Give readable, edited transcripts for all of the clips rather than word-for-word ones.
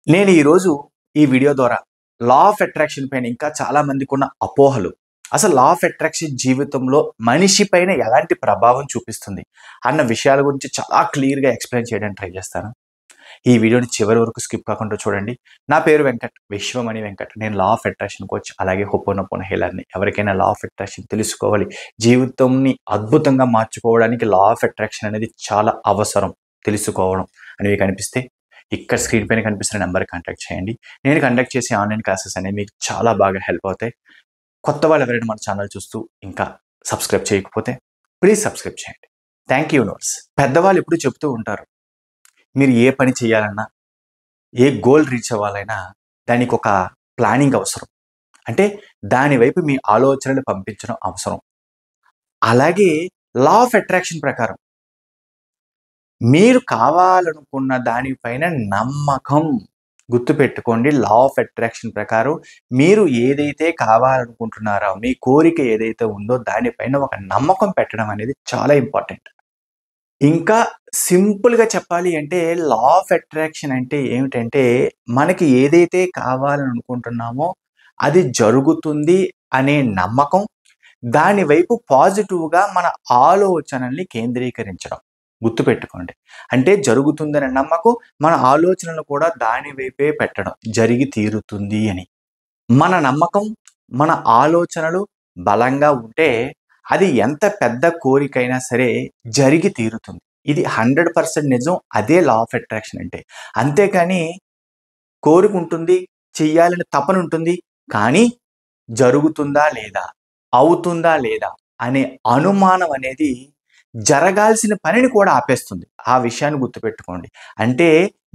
నేను ఈరోజు ఈ వీడియో ద్వారా లా ఆఫ్ అట్రాక్షన్ పైన ఇంకా చాలా మందికున్న అపోహలు, అసలు లా ఆఫ్ అట్రాక్షన్ జీవితంలో మనిషి పైన ఎలాంటి ప్రభావం చూపిస్తుంది అన్న విషయాల గురించి చాలా క్లియర్‌గా ఎక్స్‌ప్లెయిన్ చేయడానికి ట్రై చేస్తాను. ఈ వీడియోని చివరి వరకు స్కిప్ కాకుండా చూడండి. నా పేరు వెంకట్, విశ్వమణి వెంకట్. నేను లా ఆఫ్ అట్రాక్షన్ కోచ్, అలాగే హోపోనోపోనో హీలర్‌ని. ఎవరికైనా లా ఆఫ్ అట్రాక్షన్ తెలుసుకోవాలి, జీవితంని అద్భుతంగా మార్చుకోవడానికి లా ఆఫ్ అట్రాక్షన్ అనేది చాలా అవసరం తెలుసుకోవడం అని మీకు అనిపిస్తే ఇక్కడ స్క్రీన్ పైన కనిపిస్తున్న నెంబర్‌కి కాంటాక్ట్ చేయండి. నేను కండక్ట్ చేసే ఆన్‌లైన్ క్లాసెస్ అనేవి మీకు చాలా బాగా హెల్ప్ అవుతాయి. కొత్త వాళ్ళు ఎవరైనా మన ఛానల్ చూస్తూ ఇంకా సబ్స్క్రైబ్ చేయకపోతే ప్లీజ్ సబ్స్క్రైబ్ చేయండి. Thank you universe. పెద్దవాళ్ళు ఎప్పుడూ చెప్తూ ఉంటారు, మీరు ఏ పని చేయాలన్నా, ఏ గోల్ రీచ్ అవ్వాలైనా దానికొక ప్లానింగ్ అవసరం. అంటే దాని వైపు మీ ఆలోచనలు పంపించడం అవసరం. అలాగే లా ఆఫ్ అట్రాక్షన్ ప్రకారం మీరు కావాలనుకున్న దానిపైన నమ్మకం, గుర్తుపెట్టుకోండి. లా ఆఫ్ అట్రాక్షన్ ప్రకారం మీరు ఏదైతే కావాలనుకుంటున్నారో, మీ కోరిక ఏదైతే ఉందో దానిపైన ఒక నమ్మకం పెట్టడం అనేది చాలా ఇంపార్టెంట్. ఇంకా సింపుల్‌గా చెప్పాలి అంటే లా ఆఫ్ అట్రాక్షన్ అంటే ఏమిటంటే, మనకి ఏదైతే కావాలనుకుంటున్నామో అది జరుగుతుంది అనే నమ్మకం, దాని వైపు పాజిటివ్‌గా మన ఆలోచనల్ని కేంద్రీకరించడం. గుర్తుపెట్టుకోండి. అంటే జరుగుతుందనే నమ్మకం, మన ఆలోచనలు కూడా దాని వైపే పెట్టడం. జరిగి తీరుతుంది అని. మన నమ్మకం, మన ఆలోచనలు బలంగా ఉంటే అది ఎంత పెద్ద కోరికైనా సరే జరిగి తీరుతుంది. ఇది 100% నిజం. అదే లా ఆఫ్ అట్రాక్షన్ అంటే. అంతేకాని కోరికుంటుంది, చెయ్యాలని తపనుంటుంది. కానీ జరుగుతుందా లేదా? అవుతుందా లేదా? అనే అనుమానం అనేది జరగాల్సిన పనిని కూడా ఆపేస్తుంది. ఆ విషయాన్ని గుర్తుపెట్టుకోండి. అంటే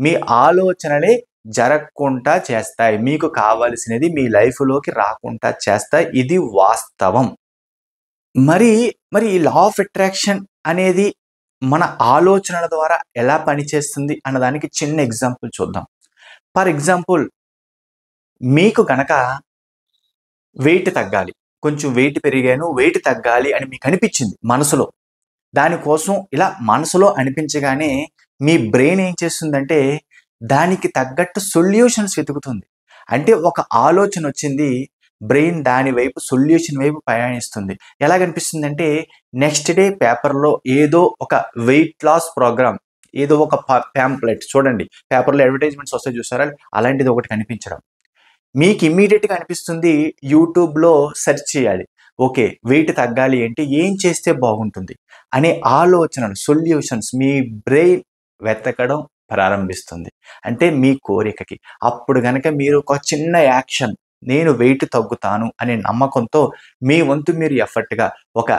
మీ ఆలోచనలే జరగకుండా చేస్తాయి. మీకు కావాల్సినది మీ లైఫ్‌లోకి రాకుండా చేస్తాయి. ఇది వాస్తవం. మరి, మరి ఈ లా ఆఫ్ అట్రాక్షన్ అనేది మన ఆలోచనల ద్వారా ఎలా పనిచేస్తుంది అన్నదానికి చిన్న ఎగ్జాంపుల్ చూద్దాం. ఫర్ ఎగ్జాంపుల్, మీకు గనక వెయిట్ తగ్గాలి. కొంచెం వెయిట్ పెరిగాను, వెయిట్ తగ్గాలి అని మీకనిపిచ్చింది మనసులో. దానికోసం ఇలా మనసులో అనిపించగానే మీ బ్రెయిన్ ఏం చేస్తుందంటే, దానికి తగ్గట్టు సొల్యూషన్స్ వెతుకుతుంది. అంటే ఒక ఆలోచనొచ్చింది, బ్రెయిన్ దాని వైపు సొల్యూషన్ వైపు ప్రయాణిస్తుంది. ఎలాగనిపిస్తుందంటే, నెక్స్ట్ డే పేపర్‌లో ఏదో ఒక వెయిట్ లాస్ ప్రోగ్రామ్, ఏదో ఒక పాంప్లెట్ చూడండి. పేపర్‌లో అడ్వర్టైజ్‌మెంట్స్ వస్తాయి చూసారా? అలాంటిది ఒకటి కనిపించడం. మీకు ఇమ్మీడియేట్‌గా అనిపిస్తుంది యూట్యూబ్‌లో సెర్చ్ చేయాలి. ఓకే. వెయిట్ తగ్గాలి అంటే ఏం చేస్తే బాగుంటుంది అనే ఆలోచనలు, సొల్యూషన్స్ మీ బ్రెయిన్ వెతకడం ప్రారంభిస్తుంది. అంటే మీ కోరికకి. అప్పుడు గనక మీరు ఒక చిన్న యాక్షన్, నేను వెయిట్ తగ్గుతాను అనే నమ్మకంతో మీ వంతు మీరు ఎఫర్ట్‌గా ఒక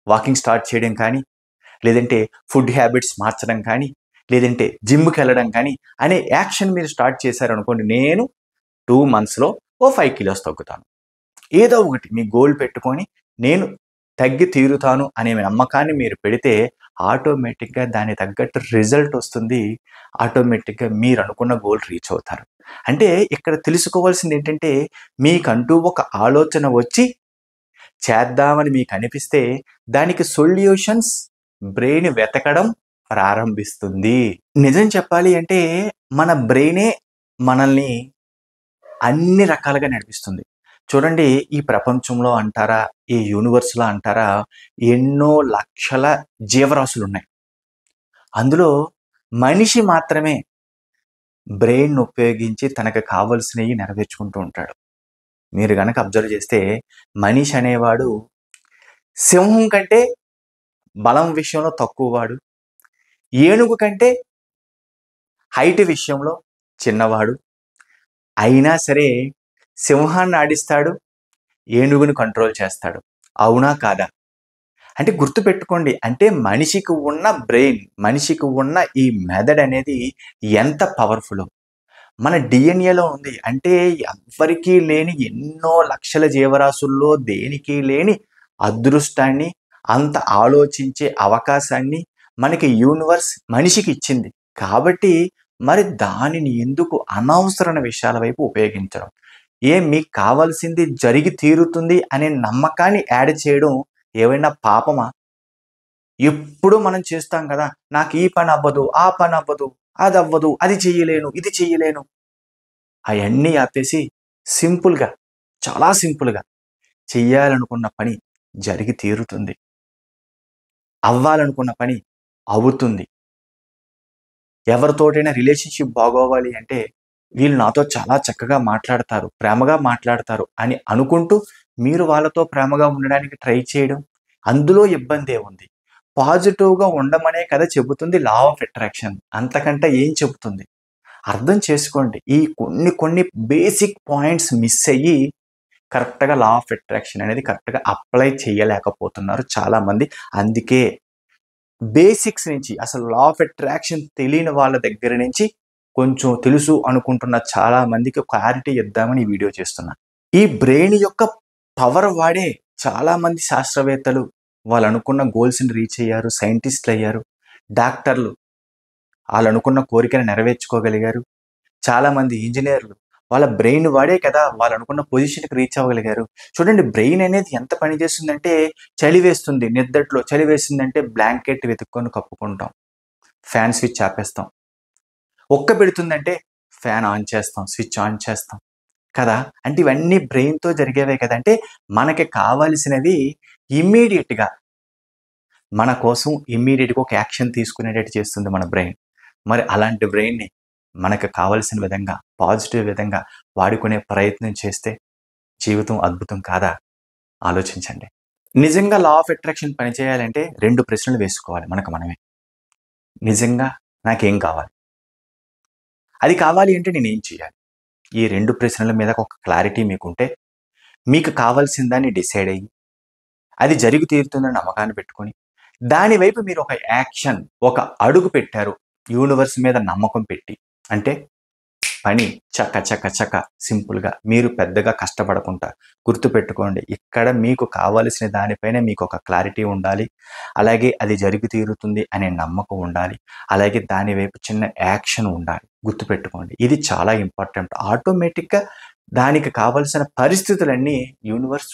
వాకింగ్ స్టార్ట్ చేయడం కానీ, లేదంటే ఫుడ్ హ్యాబిట్స్ మార్చడం కానీ, లేదంటే జిమ్‌కెళ్ళడం కానీ అనే యాక్షన్ మీరు స్టార్ట్ చేశారనుకోండి. నేను 2 మంత్స్‌లో ఓ 5 కిలోస్ తగ్గుతాను. ఏదో ఒకటి మీ గోల్ పెట్టుకొని నేను తగ్గి తీరుతాను అనే నమ్మకాన్ని మీరు పెడితే ఆటోమేటిక్‌గా దానికి తగ్గట్టు రిజల్ట్ వస్తుంది. ఆటోమేటిక్‌గా మీరనుకున్న గోల్ రీచ్ అవుతారు. అంటే ఇక్కడ తెలుసుకోవాల్సిందేంటంటే, మీకంటూ ఒక ఆలోచన వచ్చి చేద్దామని మీకనిపిస్తే దానికి సొల్యూషన్స్ బ్రెయిన్ వెతకడం ప్రారంభిస్తుంది. నిజం చెప్పాలి అంటే మన బ్రెయినే మనల్ని అన్ని రకాలుగా నడిపిస్తుంది. చూడండి, ఈ ప్రపంచంలో అంటారా, ఈ యూనివర్స్‌లో అంటారా, ఎన్నో లక్షల జీవరాశులున్నాయి. అందులో మనిషి మాత్రమే బ్రెయిన్‌ని ఉపయోగించి తనకు కావాల్సినయి నెరవేర్చుకుంటూ ఉంటాడు. మీరు గనక అబ్జర్వ్ చేస్తే మనిషి అనేవాడు సింహం కంటే బలం విషయంలో తక్కువవాడు. ఏనుగు కంటే హైట్ విషయంలో చిన్నవాడు. అయినా సరే సింహాన్ని ఆడిస్తాడు, ఏనుగుని కంట్రోల్ చేస్తాడు. అవునా? కాదా? అంటే గుర్తుపెట్టుకోండి. అంటే మనిషికి ఉన్న బ్రెయిన్, మనిషికి ఉన్న ఈ మెదడనేది ఎంత పవర్‌ఫులో మన డీఎన్ఏలో ఉంది. అంటే ఎవ్వరికీ లేని ఎన్నో లక్షల జీవరాశుల్లో దేనికి లేని అదృష్టాన్ని, అంత ఆలోచించే అవకాశాన్ని మనకి యూనివర్స్ మనిషికి ఇచ్చింది. కాబట్టి మరి దానిని ఎందుకు అనవసరమైన విషయాల వైపు ఉపయోగించడం? మీకు కావాల్సింది జరిగి తీరుతుంది అనే నమ్మకాన్ని యాడ్ చేయడం ఏవైనా పాపమా? ఎప్పుడూ మనం చేస్తాం కదా! నాకు ఈ పనవ్వదు, ఆ పనవ్వదు, అదవ్వదు, అది చెయ్యలేను, ఇది చెయ్యలేను. అయన్నీ ఆపేసి సింపుల్‌గా, చాలా సింపుల్‌గా చెయ్యాలనుకున్న పని జరిగి తీరుతుంది. అవ్వాలనుకున్న పని అవుతుంది. ఎవరితోటైనా రిలేషన్‌షిప్ బాగోవాలి అంటే, వీళ్ళు నాతో చాలా చక్కగా మాట్లాడతారు, ప్రేమగా మాట్లాడతారు అని అనుకుంటూ, మీరు వాళ్ళతో ప్రేమగా ఉండడానికి ట్రై చేయడం, అందులో ఇబ్బందేముంది? పాజిటివ్‌గా ఉండమనే కదా చెబుతుంది లా ఆఫ్ అట్రాక్షన్. అంతకంటే ఏం చెబుతుంది? అర్థం చేసుకోండి. ఈ కొన్ని బేసిక్ పాయింట్స్ మిస్ అయ్యి, కరెక్ట్‌గా లా ఆఫ్ అట్రాక్షన్ అనేది కరెక్ట్‌గా అప్లై చేయలేకపోతున్నారు చాలామంది. అందుకే బేసిక్స్ నుంచి అసలు లా ఆఫ్ అట్రాక్షన్ తెలియని వాళ్ళ దగ్గర నుంచి కొంచెం తెలుసు అనుకుంటున్న చాలా మందికి క్లారిటీ ఇద్దామని ఈ వీడియో చేస్తున్నా. ఈ బ్రెయిన్ యొక్క పవర్ వాడే చాలా మంది శాస్త్రవేత్తలు వాళ్ళు అనుకున్న గోల్స్‌ని రీచ్ అయ్యారు. సైంటిస్ట్‌లు అయ్యారు. డాక్టర్లు ఆళ్ళు అనుకున్న కోరికను నెరవేర్చుకోగలిగారు. చాలా మంది ఇంజినీర్లు వాళ్ళ బ్రెయిన్ వాడే కదా వాళ్ళు అనుకున్న పొజిషన్‌కి రీచ్ అవ్వగలిగారు. చూడండి బ్రెయిన్ అనేది ఎంత పని చేస్తుందంటే చలి వేస్తుంది నిద్దట్లో చలి వేసిందంటే బ్లాంకెట్ వెతుక్కొని కప్పుకుంటాం. ఫ్యాన్ స్విచ్ ఆపేస్తాం. పెడుతుందంటే ఫ్యాన్ ఆన్ చేస్తాం. స్విచ్ ఆన్ చేస్తాం. కదా! అంటే ఇవన్నీ బ్రెయిన్‌తో జరిగేవే కదా! అంటే మనకి కావాల్సినవి ఇమ్మీడియేట్‌గా మన కోసం ఇమ్మీడియేట్‌గా ఒక యాక్షన్ తీసుకునేటట్టు చేస్తుంది మన బ్రెయిన్. మరి అలాంటి బ్రెయిన్‌ని మనకు కావాల్సిన విధంగా, పాజిటివ్ విధంగా వాడుకునే ప్రయత్నం చేస్తే జీవితం అద్భుతం కాదా? ఆలోచించండి. నిజంగా లా ఆఫ్ అట్రాక్షన్ పనిచేయాలంటే 2 ప్రశ్నలు వేసుకోవాలి మనకు మనమే. నిజంగా నాకేం కావాలి? అది కావాలి అంటే నేనేం చేయాలి? ఈ 2 ప్రశ్నల మీద ఒక క్లారిటీ మీకుంటే, మీకు కావాల్సిన దాన్ని డిసైడ్ అయ్యి, అది జరిగి తీరుతుందని నమ్మకాన్ని పెట్టుకొని, దాని వైపు మీరు ఒక యాక్షన్, ఒక అడుగు పెట్టారు. యూనివర్స్ మీద నమ్మకం పెట్టి. అంటే పని చక సింపుల్‌గా మీరు పెద్దగా కష్టపడకుండా గుర్తుపెట్టుకోండి. ఇక్కడ మీకు కావాల్సిన దానిపైన మీకొక క్లారిటీ ఉండాలి. అలాగే అది జరిగి తీరుతుంది అనే నమ్మకం ఉండాలి. అలాగే దాని వైపు చిన్న యాక్షన్ ఉండాలి. గుర్తుపెట్టుకోండి. ఇది చాలా ఇంపార్టెంట్. ఆటోమేటిక్‌గా దానికి కావాల్సిన పరిస్థితులన్నీ యూనివర్స్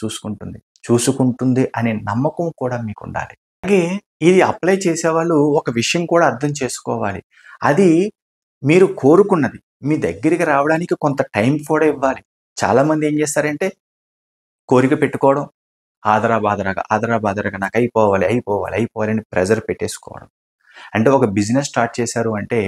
చూసుకుంటుంది అనే నమ్మకం కూడా మీకుండాలి. అలాగే ఇది అప్లై చేసేవాళ్ళు ఒక విషయం కూడా అర్థం చేసుకోవాలి. అది మీరు కోరుకున్నది మీ దగ్గరికి రావడానికి కొంత టైం కూడా ఇవ్వాలి. చాలామంది ఏం చేస్తారంటే కోరిక పెట్టుకోవడం, ఆదరా బాదరాగా నాకు అయిపోవాలి అని ప్రెషర్ పెట్టేసుకోవడం. అంటే ఒక బిజినెస్ స్టార్ట్ చేశారు అంటే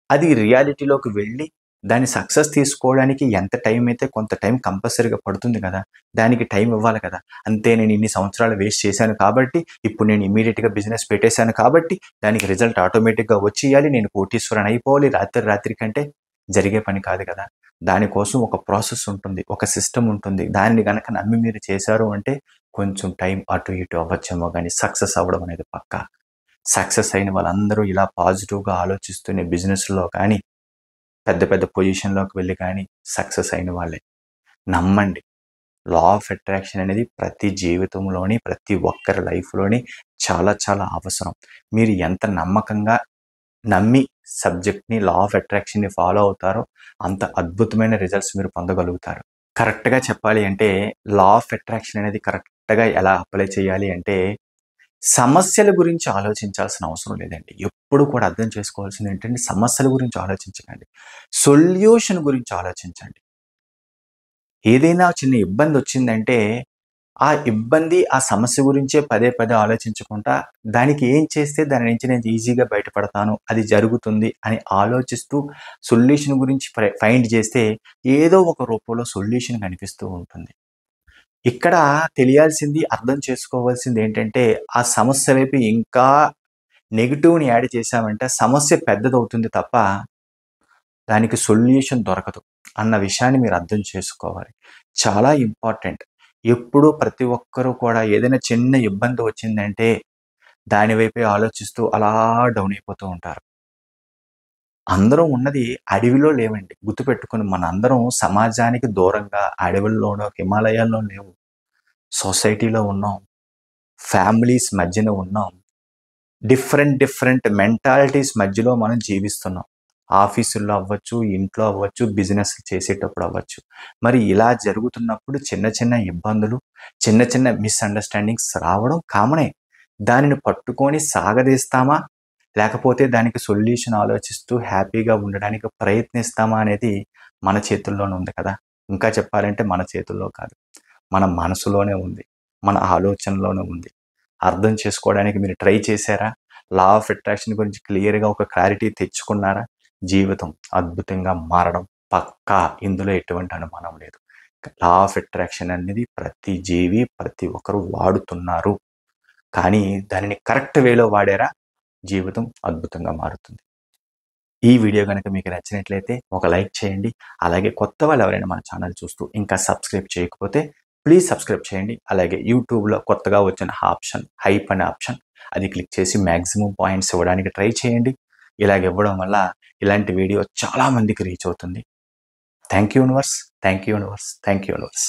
అది రియాలిటీలోకి వెళ్ళి దాన్ని సక్సెస్ తీసుకోవడానికి ఎంత టైం అయితే కొంత టైం కంపల్సరీగా పడుతుంది కదా! దానికి టైం ఇవ్వాలి కదా! అంతే నేను ఇన్ని సంవత్సరాలు వేస్ట్ చేశాను కాబట్టి ఇప్పుడు నేను ఇమ్మీడియేట్‌గా బిజినెస్ పెట్టేశాను కాబట్టి దానికి రిజల్ట్ ఆటోమేటిక్‌గా వచ్చేయాలి. నేను కోటీశ్వరుని అయిపోవాలి రాత్రి కంటే జరిగే పని కాదు కదా! దానికోసం ఒక ప్రాసెస్ ఉంటుంది. ఒక సిస్టమ్ ఉంటుంది. దానిని గనక నమ్మి మీరు చేశారు అంటే కొంచెం టైం అటు ఇటు అవ్వచ్చేమో గానీ సక్సెస్ అవ్వడం అనేది పక్కా. సక్సెస్ అయిన వాళ్ళందరూ ఇలా పాజిటివ్‌గా ఆలోచిస్తూనే బిజినెస్‌లో కానీ, పెద్ద పొజిషన్‌లోకి వెళ్లి కానీ సక్సెస్ అయిన వాళ్ళే. నమ్మండి. లా ఆఫ్ అట్రాక్షన్ అనేది ప్రతి జీవితంలోని, ప్రతి ఒక్కరి లైఫ్‌లోని చాలా అవసరం. మీరు ఎంత నమ్మకంగా నమ్మి సబ్జెక్ట్‌ని, లా ఆఫ్ అట్రాక్షన్‌ని ఫాలో అవుతారో అంత అద్భుతమైన రిజల్ట్స్ మీరు పొందగలుగుతారు. కరెక్ట్‌గా చెప్పాలి అంటే లా ఆఫ్ అట్రాక్షన్ అనేది కరెక్ట్‌గా ఎలా అప్లై చేయాలి అంటే సమస్యల గురించి ఆలోచించాల్సిన అవసరం లేదండి. ఎప్పుడు కూడా అర్థం చేసుకోవాల్సింది ఏంటంటే సమస్యల గురించి ఆలోచించకండి. సొల్యూషన్ గురించి ఆలోచించండి. ఏదైనా చిన్న ఇబ్బందొచ్చిందంటే, ఆ ఇబ్బంది, ఆ సమస్య గురించే పదే ఆలోచించకుండా, దానికి ఏం చేస్తే దాని నుంచి నేను ఈజీగా బయటపడతాను, అది జరుగుతుంది అని ఆలోచిస్తూ సొల్యూషన్ గురించి ఫైండ్ చేస్తే ఏదో ఒక రూపంలో సొల్యూషన్ కనిపిస్తూ ఉంటుంది. ఇక్కడ తెలియాల్సింది, అర్థం చేసుకోవాల్సింది ఏంటంటే, ఆ సమస్య వైపు ఇంకా నెగెటివ్‌ని యాడ్ చేశామంటే సమస్య పెద్దదవుతుంది తప్ప, దానికి సొల్యూషన్ దొరకదు అన్న విషయాన్ని మీరు అర్థం చేసుకోవాలి. చాలా ఇంపార్టెంట్. ఎప్పుడూ ప్రతి ఒక్కరు కూడా ఏదైనా చిన్న ఇబ్బంది వచ్చిందంటే, దాని వైపే ఆలోచిస్తూ అలా డౌన్ అయిపోతూ ఉంటారు. అందరం ఉన్నది అడవిలో లేవండి. గుర్తుపెట్టుకొని మనందరం సమాజానికి దూరంగా అడవుల్లోనో, హిమాలయాల్లో లేవు. సొసైటీలో ఉన్నాం. ఫ్యామిలీస్ మధ్యన ఉన్నాం. డిఫరెంట్ మెంటాలిటీస్ మధ్యలో మనం జీవిస్తున్నాం. ఆఫీసుల్లో అవ్వచ్చు, ఇంట్లో అవ్వచ్చు, బిజినెస్ చేసేటప్పుడు అవ్వచ్చు. మరి ఇలా జరుగుతున్నప్పుడు చిన్న ఇబ్బందులు, చిన్న మిస్‌అండర్‌స్టాండింగ్స్ రావడం కామనే. దానిని పట్టుకొని సాగదీస్తామా? లేకపోతే దానికి సొల్యూషన్ ఆలోచిస్తూ హ్యాపీగా ఉండడానికి ప్రయత్నిస్తామా అనేది మన చేతుల్లోనే ఉంది కదా! ఇంకా చెప్పాలంటే మన చేతుల్లో కాదు. మన మనసులోనే ఉంది. మన ఆలోచనలోనే ఉంది. అర్థం చేసుకోవడానికి మీరు ట్రై చేశారా? లా ఆఫ్ అట్రాక్షన్ గురించి క్లియర్‌గా ఒక క్లారిటీ తెచ్చుకున్నారా? జీవితం అద్భుతంగా మారడం పక్కా. ఇందులో ఎటువంటి అనుమానం లేదు. లా ఆఫ్ అట్రాక్షన్ అనేది ప్రతి జీవి, ప్రతి ఒక్కరు వాడుతున్నారు. కానీ దానిని కరెక్ట్ వేలో వాడారా? జీవితం అద్భుతంగా మారుతుంది. ఈ వీడియో గనుక మీకు నచ్చినట్లయితే ఒక లైక్ చేయండి. అలాగే కొత్త వాళ్ళు ఎవరైనా మన ఛానల్ చూస్తూ ఇంకా సబ్స్క్రైబ్ చేయకపోతే ప్లీజ్ సబ్స్క్రైబ్ చేయండి. అలాగే యూట్యూబ్‌లో కొత్తగా వచ్చిన ఆప్షన్ హైప్ అనే ఆప్షన్ అది క్లిక్ చేసి మాక్సిమం పాయింట్స్ ఇవ్వడానికి ట్రై చేయండి. ఇలాగ ఇవ్వడం వల్ల ఇలాంటి వీడియో చాలా మందికి రీచ్ అవుతుంది. Thank you universe. Thank you universe. Thank you universe.